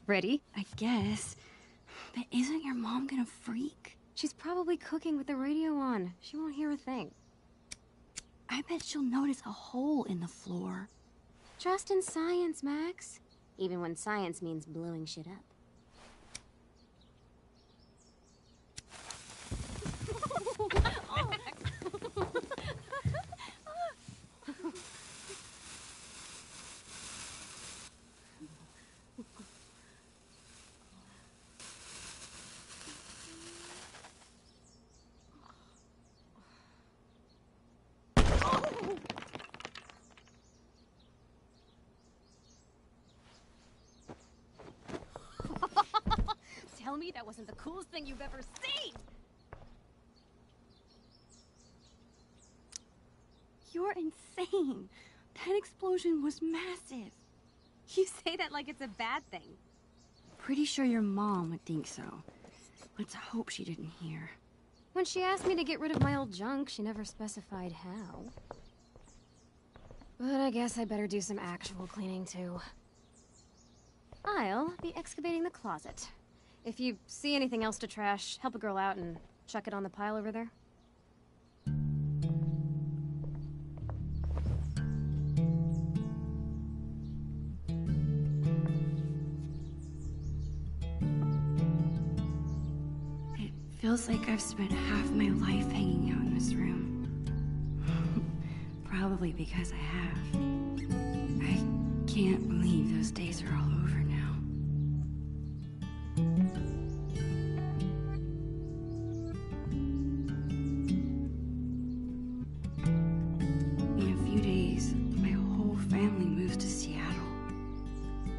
Ready? I guess. But isn't your mom gonna freak? She's probably cooking with the radio on. She won't hear a thing. I bet she'll notice a hole in the floor. Trust in science, Max. Even when science means blowing shit up. Tell me that wasn't the coolest thing you've ever seen! You're insane. That explosion was massive. You say that like it's a bad thing. Pretty sure your mom would think so. Let's hope she didn't hear. When she asked me to get rid of my old junk, she never specified how. But I guess I better do some actual cleaning too. I'll be excavating the closet. If you see anything else to trash, help a girl out and chuck it on the pile over there. It feels like I've spent half my life hanging out in this room. Probably because I have. I can't believe those days are all over now. In a few days, my whole family moves to Seattle.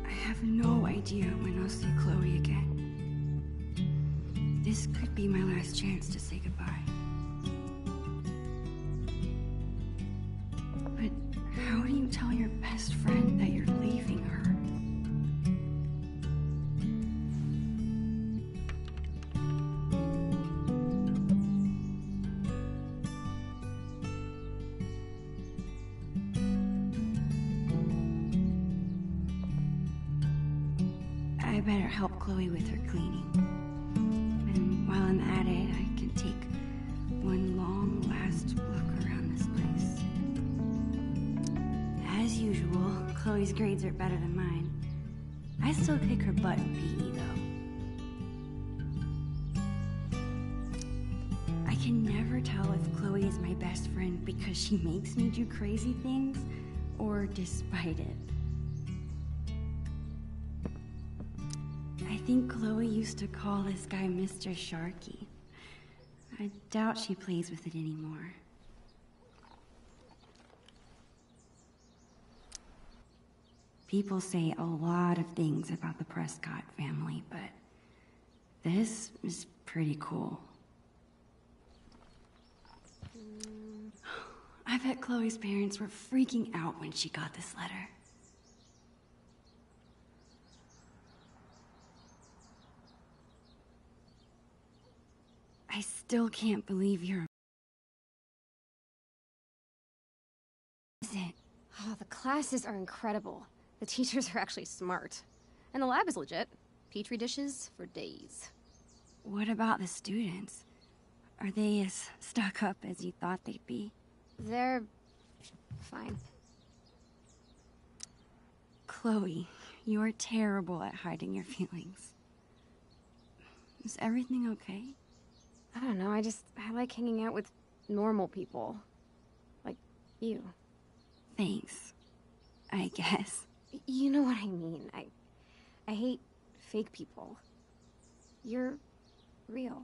I have no idea when I'll see Chloe again. This could be my last chance to say goodbye. But how do you tell your best friend that you're leaving her? I better help Chloe with her cleaning. And while I'm at it, I can take one long last look around this place. As usual, Chloe's grades are better than mine. I still kick her butt in PE, though. I can never tell if Chloe is my best friend because she makes me do crazy things, or despite it. I think Chloe used to call this guy Mr. Sharky. I doubt she plays with it anymore. People say a lot of things about the Prescott family, but this is pretty cool. I bet Chloe's parents were freaking out when she got this letter. I still can't believe you're... Is it? Oh, the classes are incredible. The teachers are actually smart. And the lab is legit. Petri dishes for days. What about the students? Are they as stuck up as you thought they'd be? They're... fine. Chloe, you're terrible at hiding your feelings. Is everything okay? I don't know, I like hanging out with normal people. Like you. Thanks, I guess. You know what I mean. I hate fake people. You're real.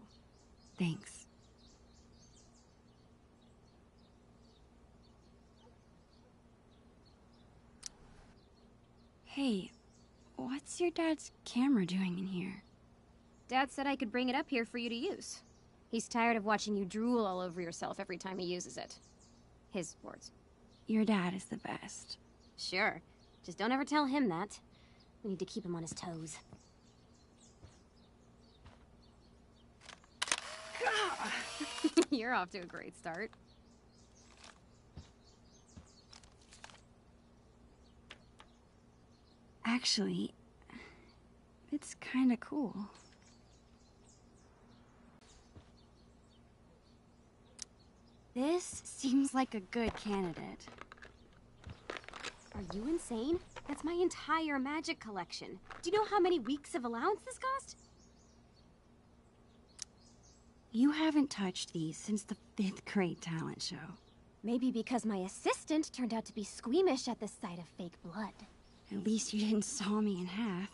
Thanks. Hey, what's your dad's camera doing in here? Dad said I could bring it up here for you to use. He's tired of watching you drool all over yourself every time he uses it. His words. Your dad is the best. Sure. Just don't ever tell him that. We need to keep him on his toes. You're off to a great start. Actually, It's kinda cool. This seems like a good candidate. Are you insane? That's my entire magic collection. Do you know how many weeks of allowance this cost? You haven't touched these since the 5th grade talent show. Maybe because my assistant turned out to be squeamish at the sight of fake blood. At least you didn't saw me in half.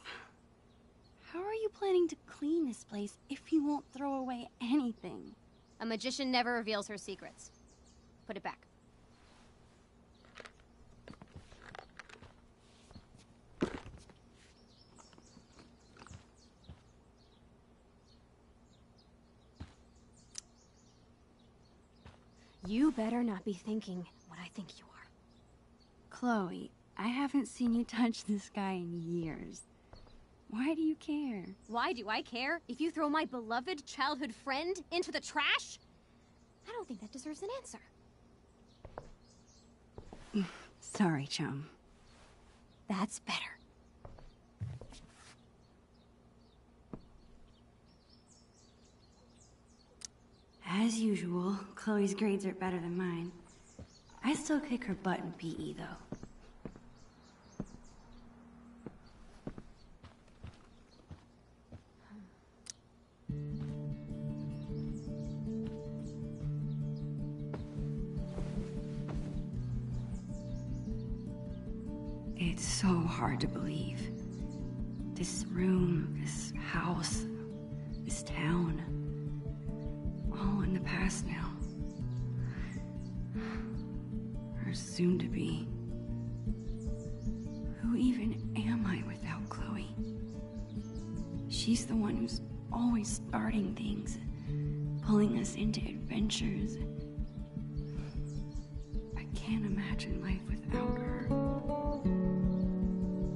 How are you planning to clean this place if you won't throw away anything? A magician never reveals her secrets. Put it back. You better not be thinking what I think you are. Chloe, I haven't seen you touch this guy in years. Why do you care? Why do I care if you throw my beloved childhood friend into the trash? I don't think that deserves an answer. Sorry, chum. That's better. As usual, Chloe's grades are better than mine. I still kick her butt in PE, though. It's so hard to believe. This room, this house, this town, all in the past now. Or soon to be. Who even am I without Chloe? She's the one who's always starting things, pulling us into adventures. I can't imagine life without her.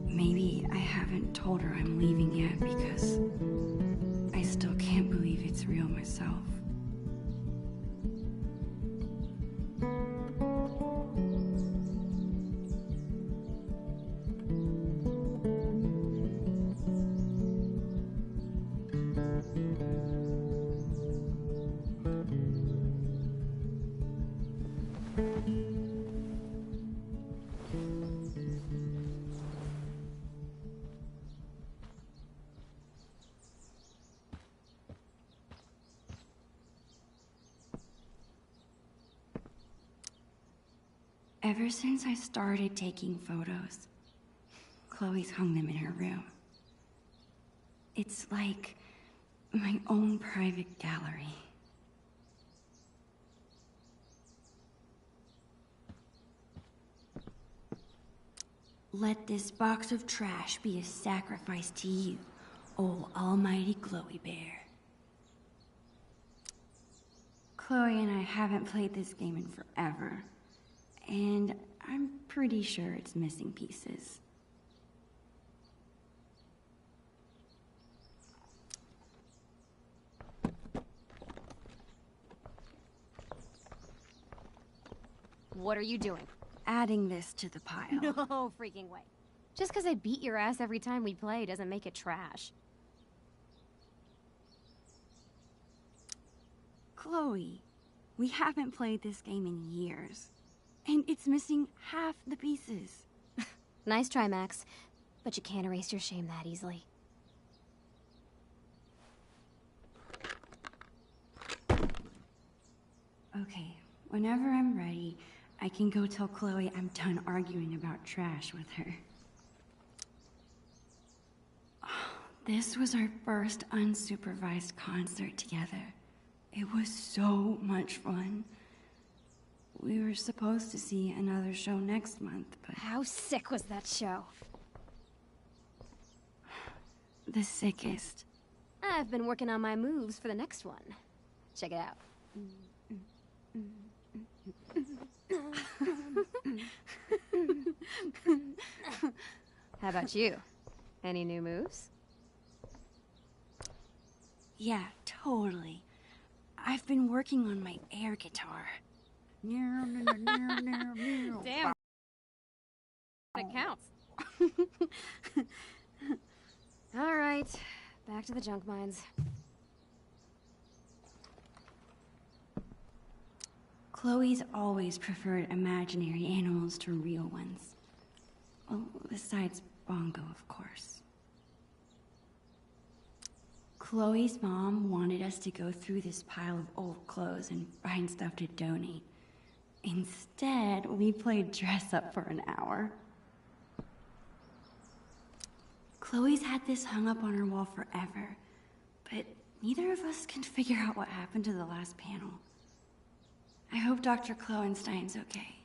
Maybe I haven't told her I'm leaving yet because I still can't believe it's real myself. Ever since I started taking photos, Chloe's hung them in her room. It's like my own private gallery. Let this box of trash be a sacrifice to you, oh almighty Chloe Bear. Chloe and I haven't played this game in forever. And I'm pretty sure it's missing pieces. What are you doing? Adding this to the pile. No freaking way. Just because I beat your ass every time we play doesn't make it trash. Chloe, we haven't played this game in years. And it's missing half the pieces. Nice try, Max. But you can't erase your shame that easily. Okay, whenever I'm ready, I can go tell Chloe I'm done arguing about trash with her. This was our first unsupervised concert together. It was so much fun. We were supposed to see another show next month, but... How sick was that show? The sickest. I've been working on my moves for the next one. Check it out. How about you? Any new moves? Yeah, totally. I've been working on my air guitar. Damn. It counts. All right, back to the junk mines. Chloe's always preferred imaginary animals to real ones. Well, besides Bongo, of course. Chloe's mom wanted us to go through this pile of old clothes and find stuff to donate. Instead, we played dress up for an hour. Chloe's had this hung up on her wall forever, but neither of us can figure out what happened to the last panel. I hope Dr. Kloenstein's okay.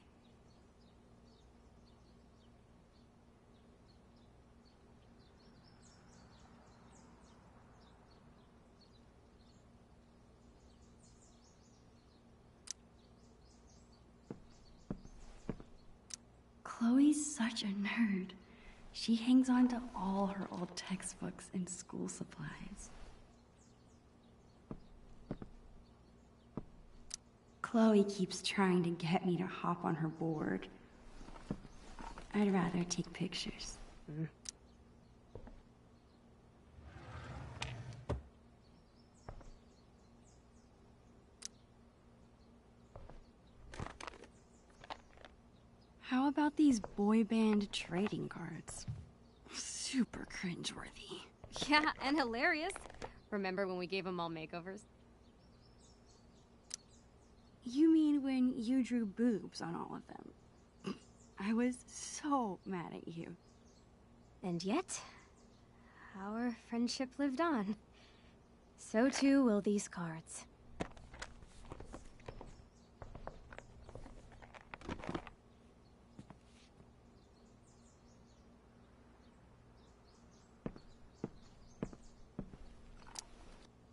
Chloe's such a nerd. She hangs on to all her old textbooks and school supplies. Chloe keeps trying to get me to hop on her board. I'd rather take pictures. How about these boy band trading cards? Super cringeworthy. Yeah, and hilarious. Remember when we gave them all makeovers? You mean when you drew boobs on all of them? I was so mad at you. And yet, our friendship lived on. So too will these cards.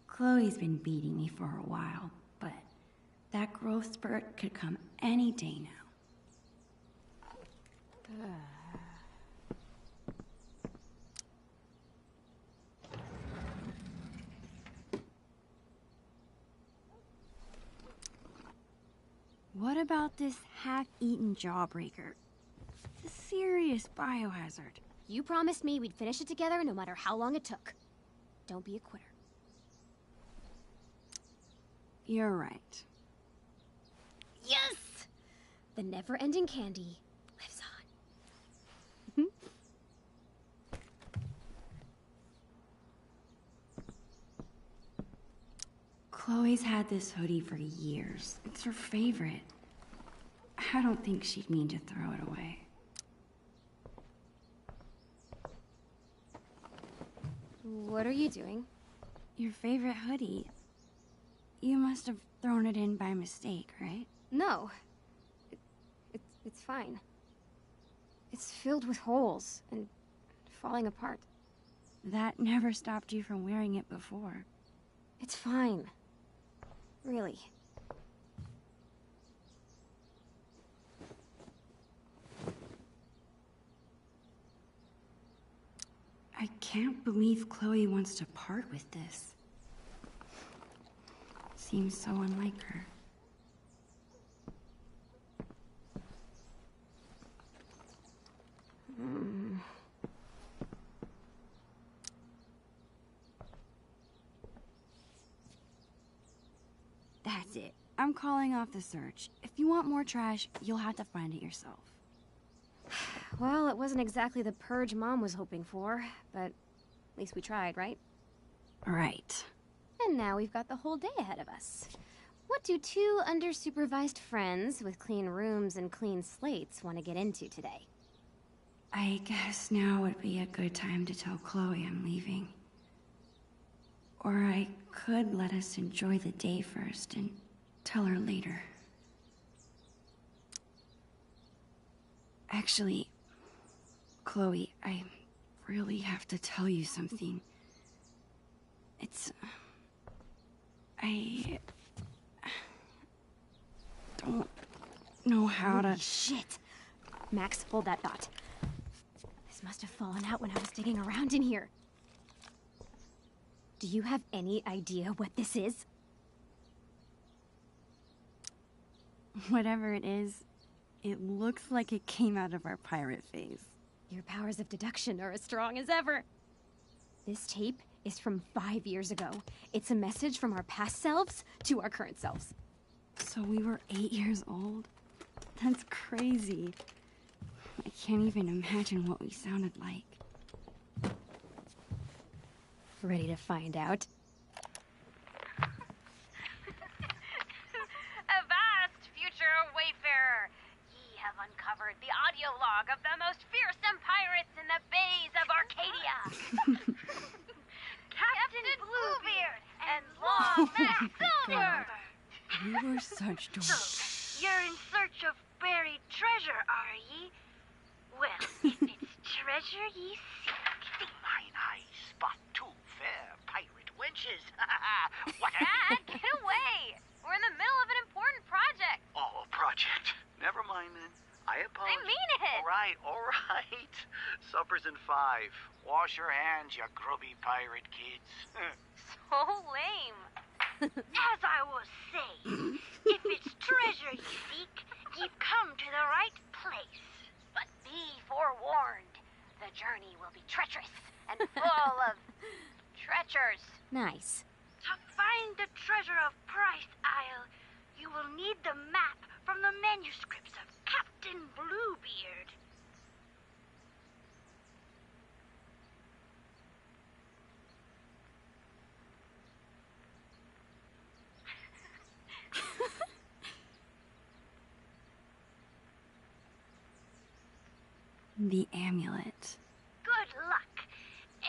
Chloe's been beating me for a while, but that growth spurt could come any day now. What about this half-eaten jawbreaker? It's a serious biohazard. You promised me we'd finish it together no matter how long it took. Don't be a quitter. You're right. Yes! The never-ending candy lives on. Chloe's had this hoodie for years. It's her favorite. I don't think she'd mean to throw it away. What are you doing? Your favorite hoodie. You must have thrown it in by mistake, right? No. It's fine. It's filled with holes and falling apart. That never stopped you from wearing it before. It's fine. Really. I can't believe Chloe wants to part with this. Seems so unlike her. That's it. I'm calling off the search. If you want more trash, you'll have to find it yourself. Well, it wasn't exactly the purge Mom was hoping for, but at least we tried, right? Right. And now we've got the whole day ahead of us. What do two under-supervised friends with clean rooms and clean slates want to get into today? I guess now would be a good time to tell Chloe I'm leaving. Or I could let us enjoy the day first and tell her later. Actually, Chloe, I really have to tell you something. I don't know how to... Holy shit! Max, hold that thought. This must have fallen out when I was digging around in here. Do you have any idea what this is? Whatever it is, it looks like it came out of our pirate phase. Your powers of deduction are as strong as ever. This tape is from 5 years ago. It's a message from our past selves to our current selves. So we were 8 years old? That's crazy. I can't even imagine what we sounded like. Ready to find out? Avast, future wayfarer! Ye have uncovered the audio log of the most fearsome pirates in the bays of Arcadia. Captain Bluebeard and Long Neck Silver! We were such dorks. You're in search of buried treasure, are ye? Well, if it's treasure ye seek, Mine eyes spot two fair pirate wenches. What Dad, get away! We're in the middle of an important project. Oh, a project. Never mind then. I apologize. I mean it. All right. Supper's in 5. Wash your hands, you grubby pirate kids. So lame. As I was saying, if it's treasure ye seek, ye've come to the right place. But be forewarned, the journey will be treacherous and full of treacherous. Nice. To find the treasure of Price Isle, you will need the map from the manuscripts of Captain Bluebeard. The amulet. Good luck,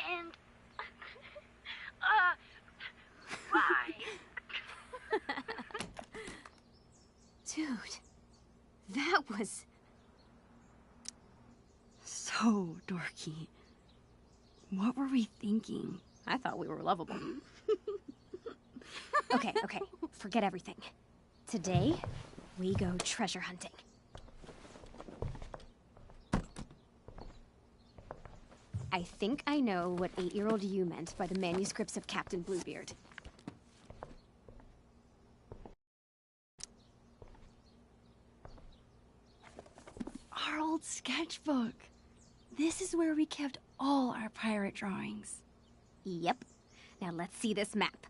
and bye. Dude, that was... So dorky. What were we thinking? I thought we were lovable. Okay, forget everything. Today, we go treasure hunting. I think I know what 8-year-old you meant by the manuscripts of Captain Bluebeard. Our old sketchbook. This is where we kept all our pirate drawings. Yep. Now let's see this map.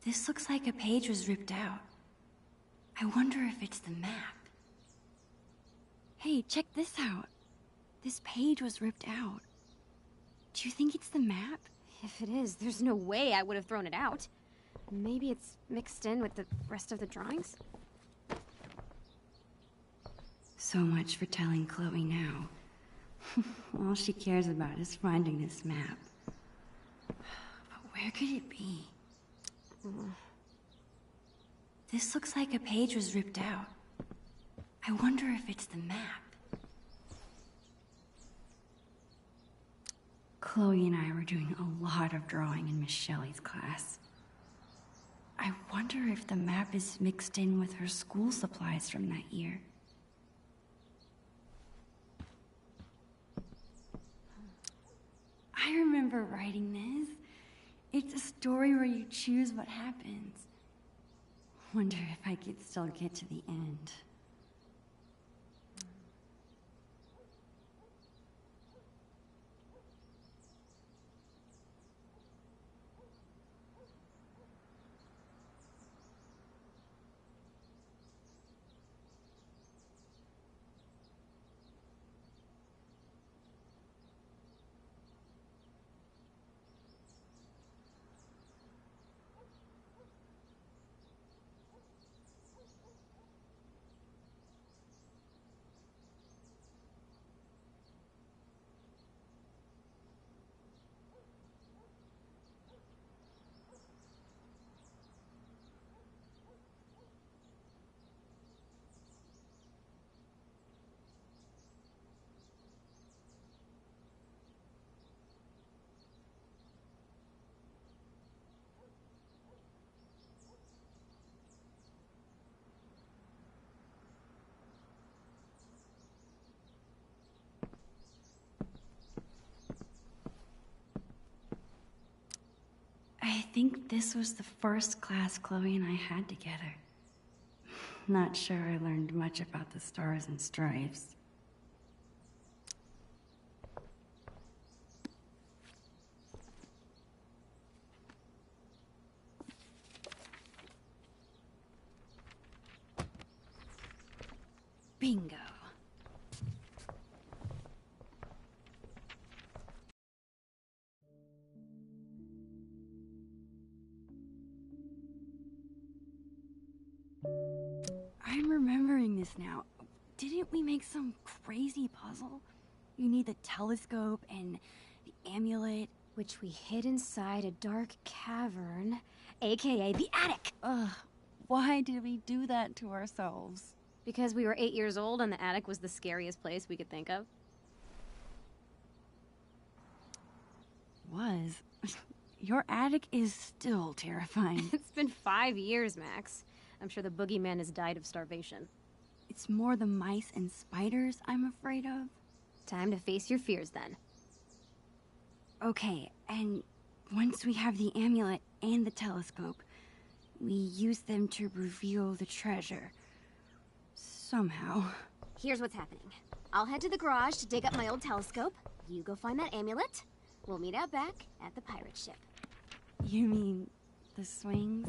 This looks like a page was ripped out. I wonder if it's the map. Hey, check this out. This page was ripped out. Do you think it's the map? If it is, there's no way I would have thrown it out. Maybe it's mixed in with the rest of the drawings? So much for telling Chloe now. All she cares about is finding this map. But where could it be? This looks like a page was ripped out. I wonder if it's the map. Chloe and I were doing a lot of drawing in Miss Shelley's class. I wonder if the map is mixed in with her school supplies from that year. I remember writing this. It's a story where you choose what happens. Wonder if I could still get to the end. think this was the first class Chloe and I had together. Not sure I learned much about the stars and stripes. Bingo. I'm remembering this now. Didn't we make some crazy puzzle? You need the telescope and the amulet. Which we hid inside a dark cavern, aka the attic. Ugh, why did we do that to ourselves? Because we were 8 years old and the attic was the scariest place we could think of. Was. Your attic is still terrifying. It's been 5 years, Max. I'm sure the boogeyman has died of starvation. It's more the mice and spiders I'm afraid of. Time to face your fears, then. Okay, and once we have the amulet and the telescope, we use them to reveal the treasure. Somehow. Here's what's happening. I'll head to the garage to dig up my old telescope. You go find that amulet. We'll meet out back at the pirate ship. You mean the swings?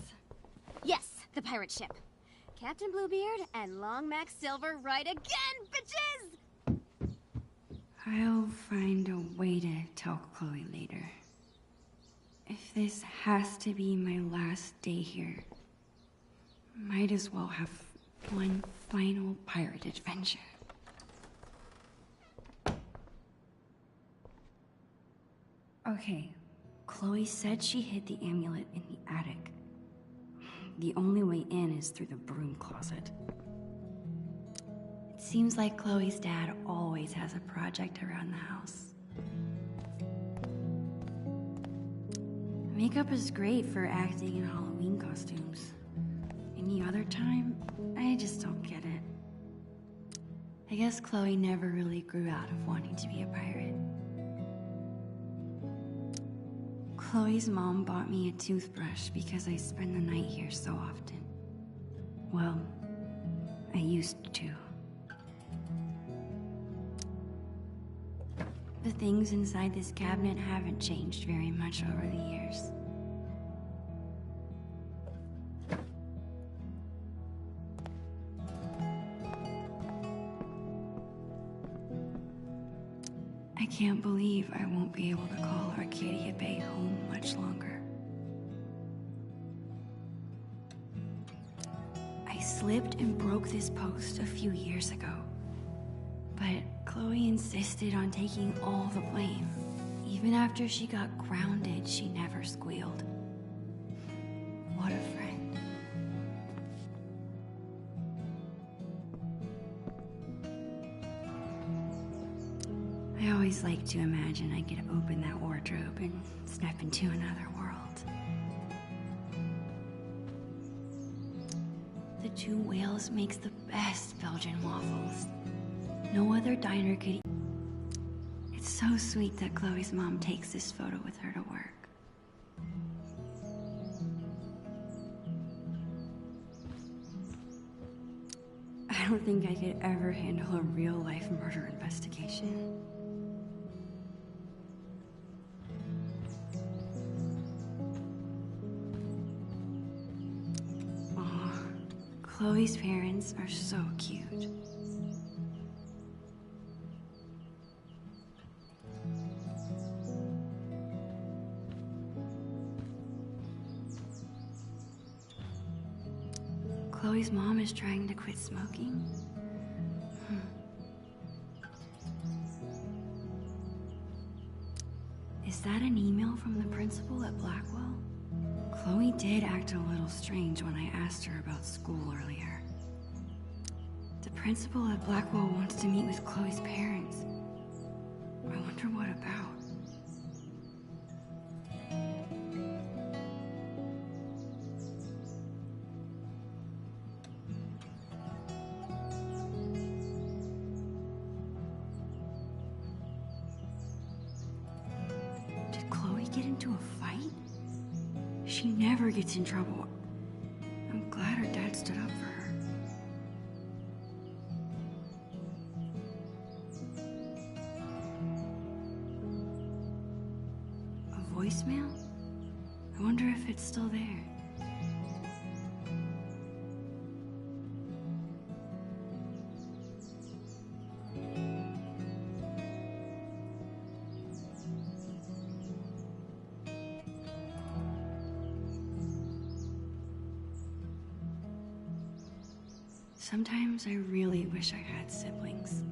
Yes, the pirate ship. Captain Bluebeard and Long Max Silver right again, bitches! I'll find a way to tell Chloe later. If this has to be my last day here, might as well have one final pirate adventure. Okay, Chloe said she hid the amulet in the attic. The only way in is through the broom closet. It seems like Chloe's dad always has a project around the house. Makeup is great for acting in Halloween costumes. Any other time, I just don't get it. I guess Chloe never really grew out of wanting to be a pirate. Chloe's mom bought me a toothbrush because I spend the night here so often. Well, I used to. The things inside this cabinet haven't changed very much over the years. I can't believe I won't be able to call Arcadia Bay home much longer. I slipped and broke this post a few years ago, but Chloe insisted on taking all the blame. Even after she got grounded, she never squealed. What a friend. I always like to imagine I could open that wardrobe and step into another world. The Two Whales makes the best Belgian waffles. No other diner could. It's so sweet that Chloe's mom takes this photo with her to work. I don't think I could ever handle a real-life murder investigation. Aw, Chloe's parents are so cute. Chloe's mom is trying to quit smoking. Is that an email from the principal at Blackwell? Chloe did act a little strange when I asked her about school earlier. The principal at Blackwell wants to meet with Chloe's parents. I wonder what about. Did Chloe get into a fight? She She never gets in trouble. I'm glad her dad stood up for her. A voicemail? I wonder if it's still there. Sometimes I really wish I had siblings.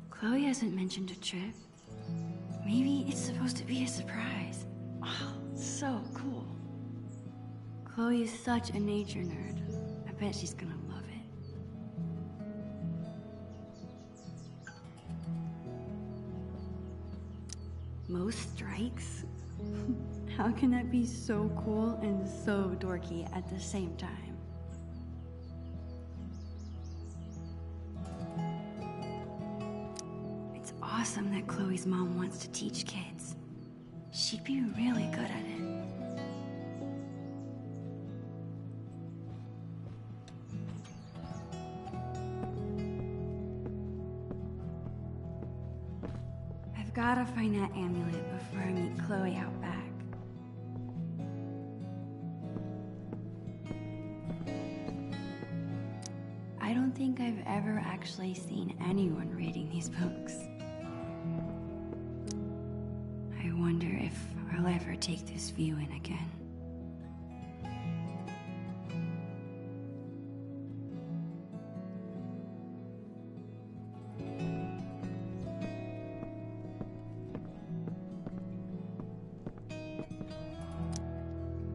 Chloe hasn't mentioned a trip. Maybe it's supposed to be a surprise. Oh, so cool. Chloe is such a nature nerd. I bet she's gonna love it. Most strikes? How can that be so cool and so dorky at the same time? It's awesome that Chloe's mom wants to teach kids. She'd be really good at it. I've gotta find that amulet before I meet Chloe out back. I don't think I've ever actually seen anyone reading these books. I wonder if I'll ever take this view in again.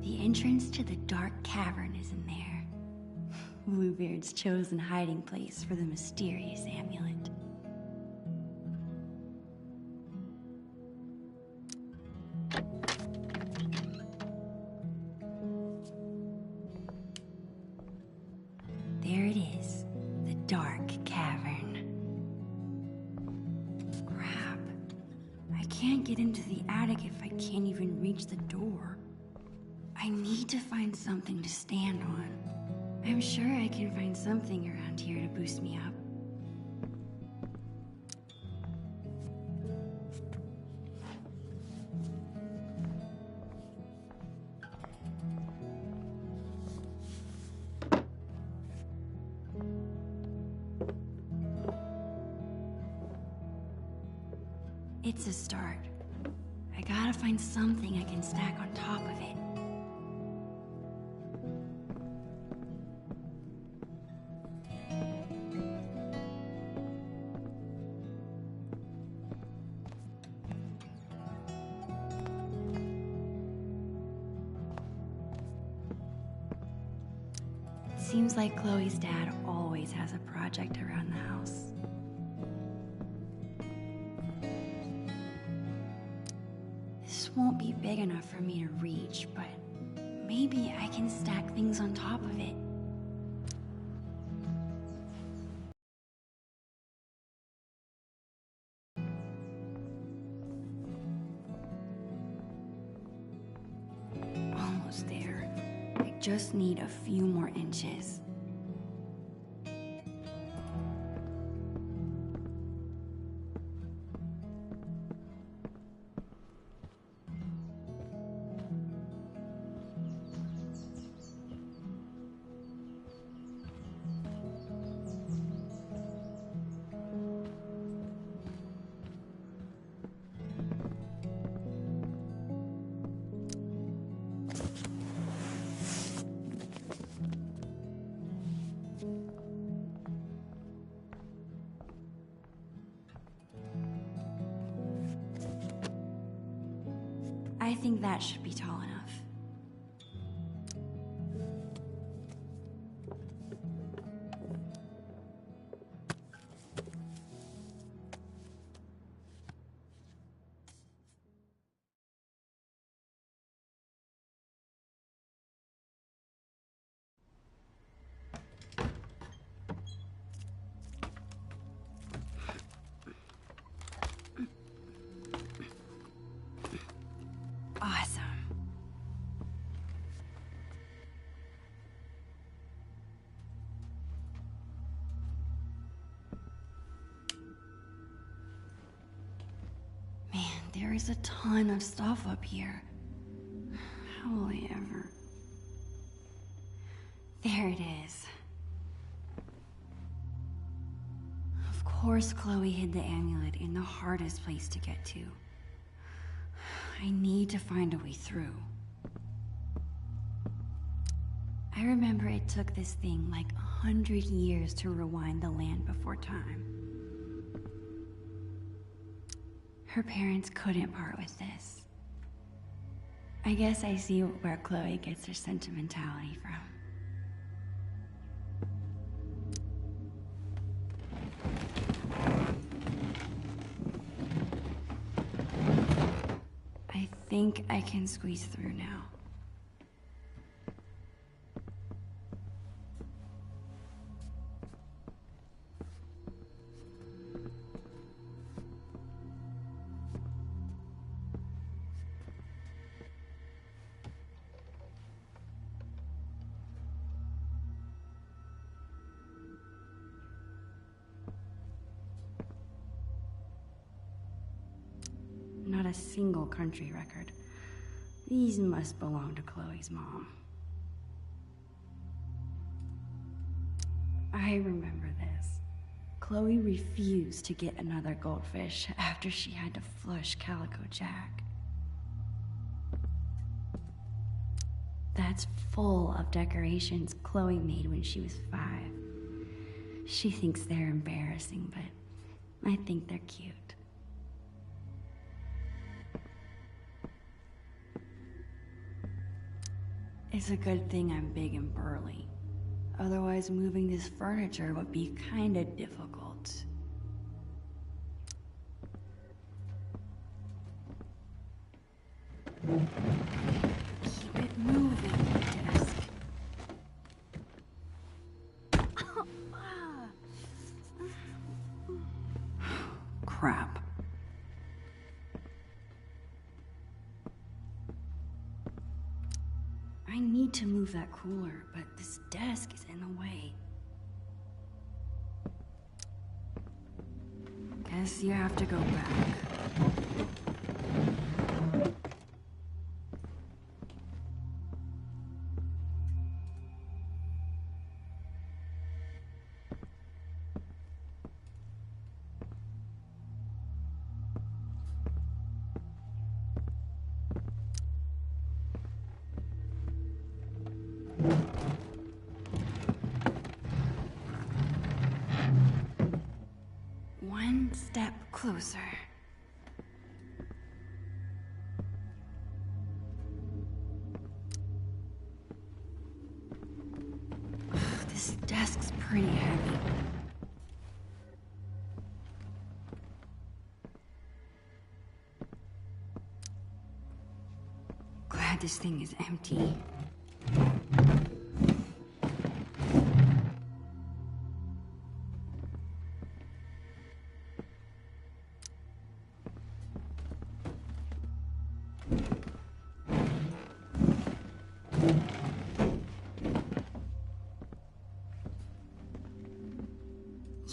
The entrance to the dark cavern is in there. Bluebeard's chosen hiding place for the mysterious amulet. There it is, the dark cavern. Crap. I can't get into the attic if I can't even reach the door. I need to find something to stand on. I'm sure I can find something around here to boost me up. It's a start. I gotta find something I can stack on top of it. Seems like Chloe's dad always has a project around the house. This won't be big enough for me to reach, but maybe I can stack things on top of it. Almost there. I just need a few more inches. I think that should be tall enough. There is a ton of stuff up here. How will I ever... There it is. Of course Chloe hid the amulet in the hardest place to get to. I need to find a way through. I remember it took this thing like 100 years to rewind the land before time. Her parents couldn't part with this. I guess I see where Chloe gets her sentimentality from. I think I can squeeze through now. Not a single country record. These must belong to Chloe's mom. I remember this. Chloe refused to get another goldfish after she had to flush Calico Jack. That's full of decorations Chloe made when she was 5. She thinks they're embarrassing, but I think they're cute. It's a good thing I'm big and burly. Otherwise, moving this furniture would be kinda difficult. Keep it moving, desk. Crap. I need to move that cooler, but this desk is in the way. Guess you have to go back. One step closer. This desk's pretty heavy. Glad this thing is empty.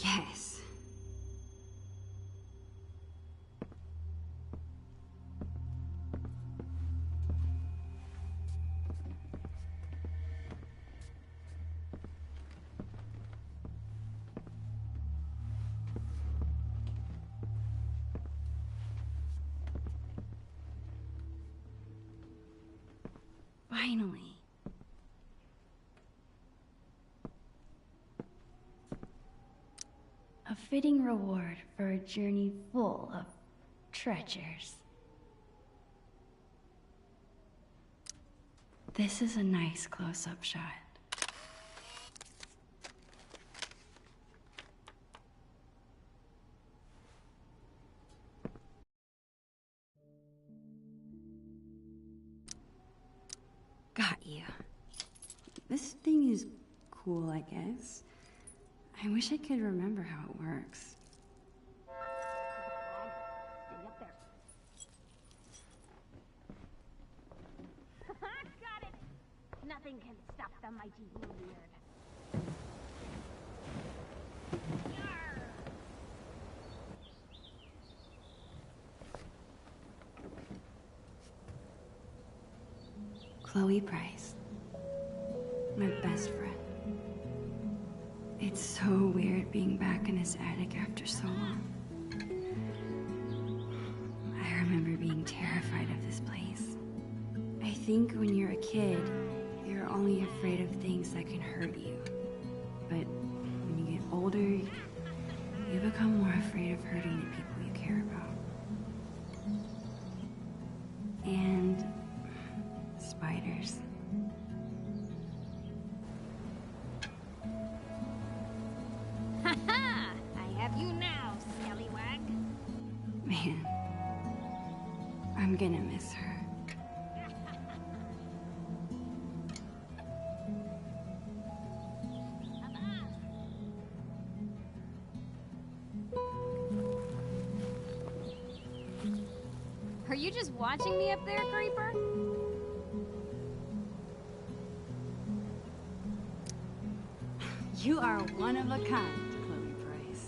Yes. Finally. A fitting reward for a journey full of treasures. This is a nice close-up shot. Got you. This thing is cool, I guess. I wish I could remember how it works. Stay up there. Got it! Nothing can stop the mighty Bluebeard. Chloe Price. My best friend. It's so weird being back in this attic after so long. I remember being terrified of this place. I think when you're a kid, you're only afraid of things that can hurt you. But when you get older, you become more afraid of hurting the people you care about. And spiders. Ha! I have you now, scallywag. Man, I'm gonna miss her. Are you just watching me up there, Creeper? You are one of a kind, Chloe Price.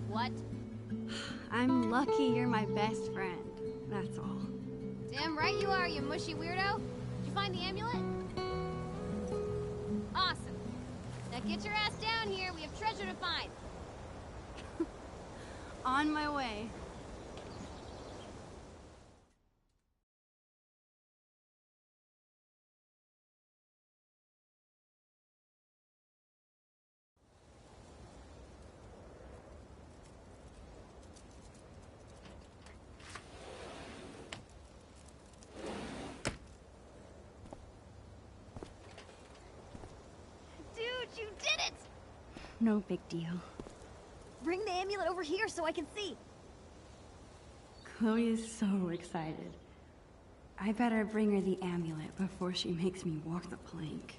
What? I'm lucky you're my best friend. That's all. Damn right you are, you mushy weirdo. Did you find the amulet? Awesome. Now get your ass down here. We have treasure to find. On my way. Dude, you did it! No big deal. Bring the amulet over here so I can see. Chloe is so excited. I better bring her the amulet before she makes me walk the plank.